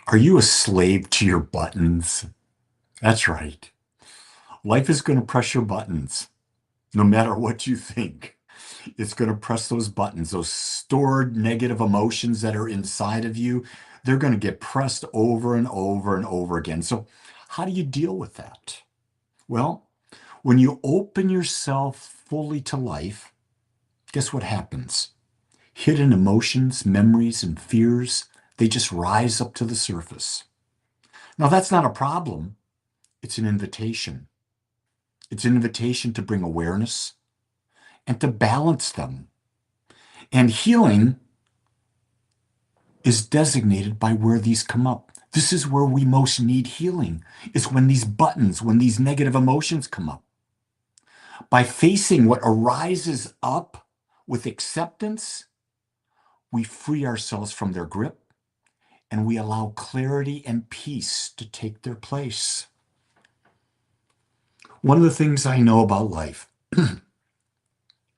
Are you a slave to your buttons? That's right. Life is going to press your buttons, no matter what you think. It's going to press those buttons, those stored negative emotions that are inside of you. They're going to get pressed over and over and over again. So, how do you deal with that? Well, when you open yourself fully to life, guess what happens? Hidden emotions, memories, and fears, they just rise up to the surface. Now, that's not a problem. It's an invitation. It's an invitation to bring awareness and to balance them. And healing is designated by where these come up. This is where we most need healing, is when these buttons, when these negative emotions come up. By facing what arises up with acceptance, we free ourselves from their grip and we allow clarity and peace to take their place. One of the things I know about life, and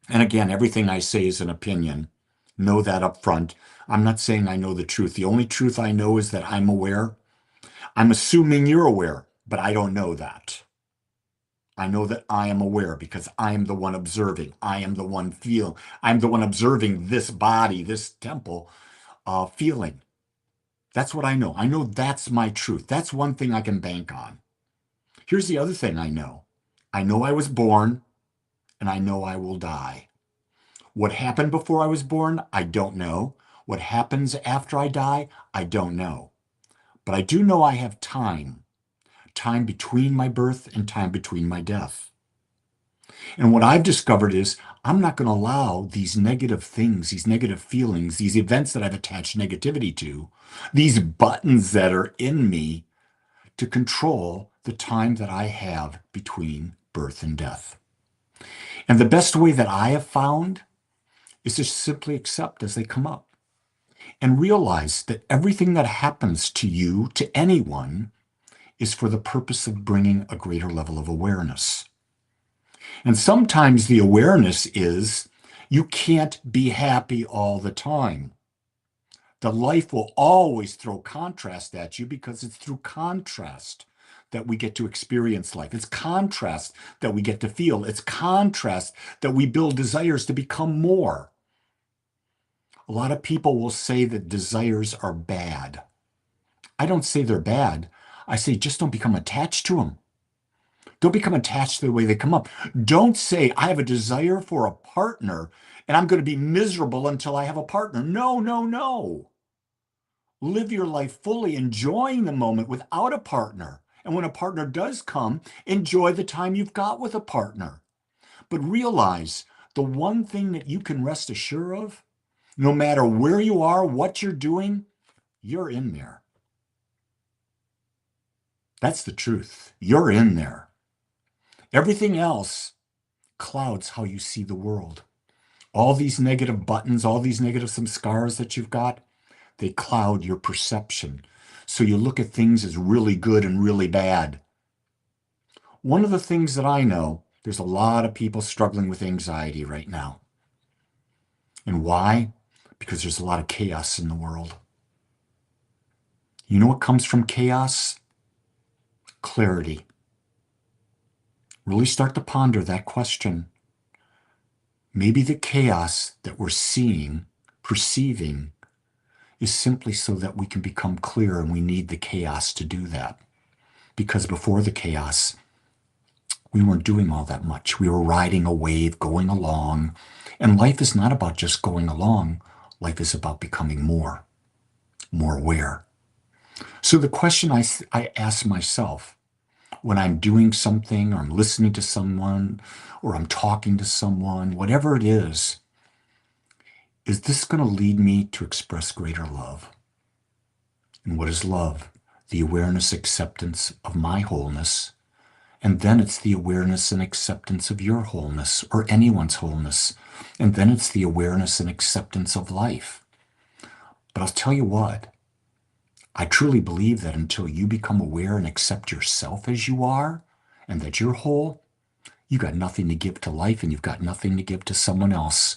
again, everything I say is an opinion. Know that up front. I'm not saying I know the truth. The only truth I know is that I'm aware. I'm assuming you're aware, but I don't know that. I know that I am aware because I am the one observing. I am the one feeling. I'm the one observing this body, this temple, feeling. That's what I know. I know that's my truth. That's one thing I can bank on. Here's the other thing I know. I know I was born and I know I will die. What happened before I was born, I don't know. What happens after I die, I don't know. But I do know I have time between my birth and time between my death. And what I've discovered is I'm not going to allow these negative things, these negative feelings, these events that I've attached negativity to, these buttons that are in me to control the time that I have between birth and death. And the best way that I have found is to simply accept as they come up and realize that everything that happens to you, to anyone, is for the purpose of bringing a greater level of awareness. And sometimes the awareness is you can't be happy all the time. The life will always throw contrast at you because it's through contrast that we get to experience life. It's contrast that we get to feel. It's contrast that we build desires to become more. A lot of people will say that desires are bad. I don't say they're bad. I say just don't become attached to them. Don't become attached to the way they come up. Don't say, I have a desire for a partner and I'm going to be miserable until I have a partner. No, no, no. Live your life fully, enjoying the moment without a partner. And when a partner does come, enjoy the time you've got with a partner. But realize the one thing that you can rest assured of, no matter where you are, what you're doing, you're in there. That's the truth. You're in there. Everything else clouds how you see the world. All these negative buttons, all these negative some scars that you've got, they cloud your perception. So you look at things as really good and really bad. One of the things that I know, there's a lot of people struggling with anxiety right now. And why? Because there's a lot of chaos in the world. You know what comes from chaos? Clarity. Really start to ponder that question. Maybe the chaos that we're seeing, perceiving, is simply so that we can become clear, and we need the chaos to do that. Because before the chaos, we weren't doing all that much. We were riding a wave, going along. And life is not about just going along. Life is about becoming more aware. So the question I ask myself when I'm doing something, or I'm listening to someone, or I'm talking to someone, whatever it is this going to lead me to express greater love? And what is love? The awareness, acceptance of my wholeness. And then it's the awareness and acceptance of your wholeness, or anyone's wholeness. And then it's the awareness and acceptance of life. But I'll tell you what, I truly believe that until you become aware and accept yourself as you are, and that you're whole, you got nothing to give to life and you've got nothing to give to someone else.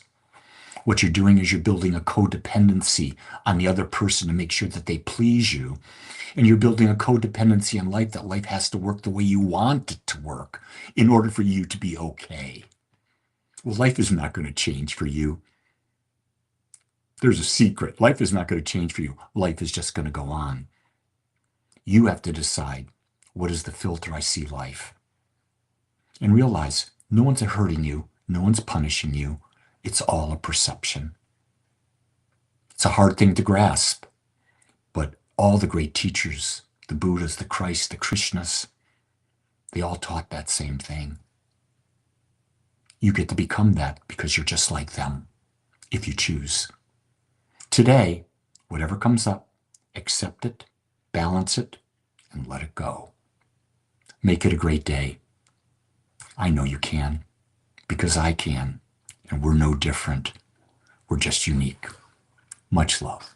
What you're doing is you're building a codependency on the other person to make sure that they please you. And you're building a codependency on life, that life has to work the way you want it to work in order for you to be okay. Well, life is not going to change for you. There's a secret. Life is not going to change for you. Life is just going to go on. You have to decide, what is the filter I see life? And realize no one's hurting you. No one's punishing you. It's all a perception. It's a hard thing to grasp, but all the great teachers, the Buddhas, the Christ, the Krishnas, they all taught that same thing. You get to become that because you're just like them, if you choose. Today, whatever comes up, accept it, balance it, and let it go. Make it a great day. I know you can, because I can, and we're no different. We're just unique. Much love.